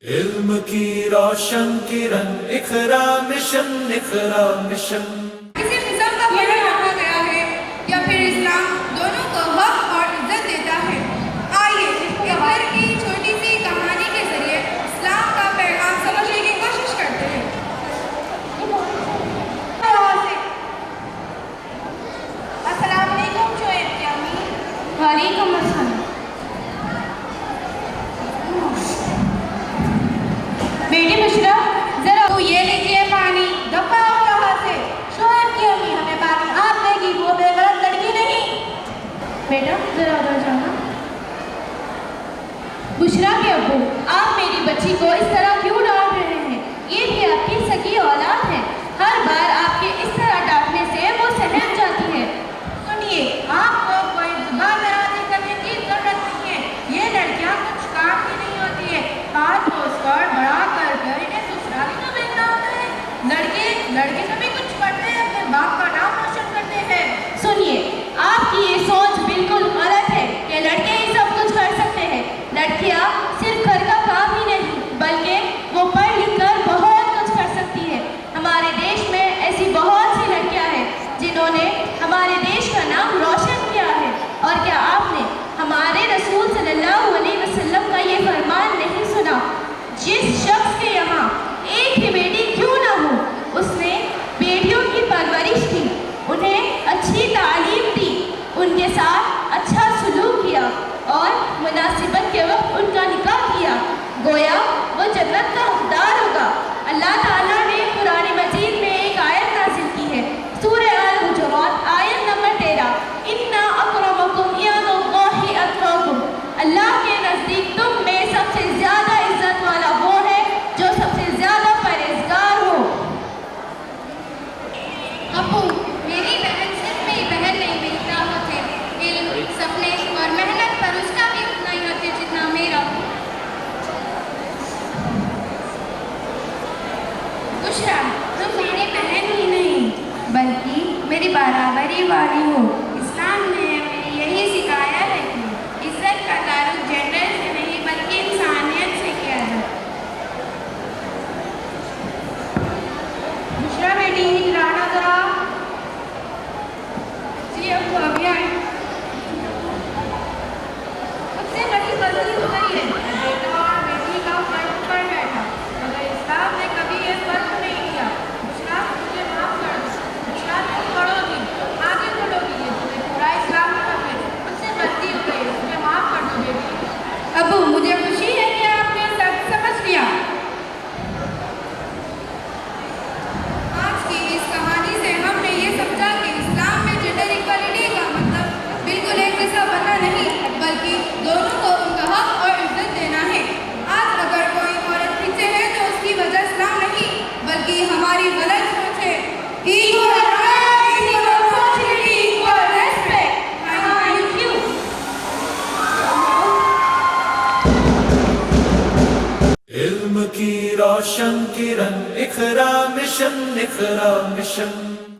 علم کی روشن کرن اقرا مشن اقرا مشن کسی قسم کا فرق رکھا گیا ہے یا پھر اسلام دونوں کو حق اور عزت دیتا ہے؟ آئیے اقرا کی چھوٹی سی کہانی کے ذریعے اسلام کا پیغام سمجھنے کی کوشش کرتے ہیں۔ السلام علیکم شعیب کی امی۔ وعلیکم السلام۔ بیٹی بشرا ذرا تو یہ لیجیے پانی، دفعہ ہو رہا سے۔ شعیب کی امی ہمیں پانی آپ دے گی، وہ بے غلط لڑکی نہیں۔ بیٹا ذرا ادھر جانا۔ بشرا کے ابو، آپ میری بچی کو اس طرح کیوں ڈانٹ رہے ہیں؟ یہ بھی آپ کی سگی اولاد ہے، ہر بار آپ کے اس طرح ڈانٹنے سے وہ سہم جاتی ہے۔ سنیے، آپ کو کوئی زبان درازی کرنے کی ضرورت نہیں ہے۔ یہ لڑکیاں کچھ کام کی نہیں ہوتی ہے، ہاتھ پوچھ کر بڑا کر انہیں سسرالی میں بھیجنا ہوتا ہے۔ لڑکے کبھی کچھ کرتے ہیں، اپنے باپ کا نام روشن کرتے ہیں۔ سنیے، آپ کی یہ سوچ بالکل غلط ہے کہ لڑکے ہی سب کچھ کر سکتے ہیں۔ لڑکیاں صرف گھر کا کام ہی نہیں بلکہ وہ پڑھ لکھ کر بہت کچھ کر سکتی ہے۔ ہمارے دیش میں ایسی بہت سی لڑکیاں ہیں جنہوں نے ہمارے دیش کا نام روشن کیا ہے۔ اور کیا آپ نے ہمارے رسول صلی اللہ علیہ وسلم کا یہ فرمان نہیں سنا؟ جس شخص کے یہاں ایک ہی بیٹی کیوں نہ ہو، اس نے بیٹیوں کی پرورش کی، انہیں اچھی تعلیم دی، ان کے ساتھ اچھا سلوک کیا اور مناسبت کے وقت ان کا نکاح کیا، گویا وہ جنت کا حقدار ہوگا۔ اللہ تعالیٰ نے قرآن مجید میں ایک آیت نازل کی ہے، سورہ الحجرات آیت نمبر 13، اِنَّ أَكْرَمَكُمْ عِندَ اللَّهِ أَتْقَاكُمْ، اللہ کے نزدیک تم میں سب سے زیادہ عزت والا وہ ہے جو سب سے زیادہ پرہیزگار ہو۔ ابو، میری بہن صرف میری بہن نہیں، میری طاقت ہے۔ علم، سپنے اور محنت پر اس کا بھی اتنا ہی حق ہے جتنا میرا۔ بشرا، تم میری بہن ہی نہیں بلکہ میری برابری والی ہو۔ اسلام نے ہمیں یہی سکھایا ہے کہ عزت کا تعلق جینڈر سے نہیں بلکہ انسانیت سے کیا جائے۔ بشرا بیٹی لانا ذرا۔ جی ابو ابھی آئے۔ اس سے بڑی غلطی ہو گئی ہے، بیٹا اور بیٹی کا فرق پڑ بیٹھا، مگر اسلام نے کبھی یہ فرق نہیں کیا۔ بشرا، مجھے معاف کر دو۔ بشرا، تم پڑھو گی، آگے بڑھو گی، یہ تمہیں پورا اسلام کا ہے۔ مجھ سے غلطی ہو گئی، مجھے معاف کر دو بیٹی۔ ابو، مجھے خوشی ہے کہ آپ نے سب سمجھ لیا۔ آج کی اس کہانی سے ہم نے یہ سمجھا کہ اسلام میں جینڈر ایکوالٹی کا مطلب بالکل ایک جیسا بننا نہیں بلکہ دونوں کو ان کا حق اور عزت دینا ہے۔ آج اگر کوئی عورت پیچھے ہے تو اس کی وجہ اسلام نہیں بلکہ ہماری غلط سوچ ہے۔ Equal rights, equal opportunity, equal respect. Thank you. علم کی روشن کرن اقرا مشن اقرا مشن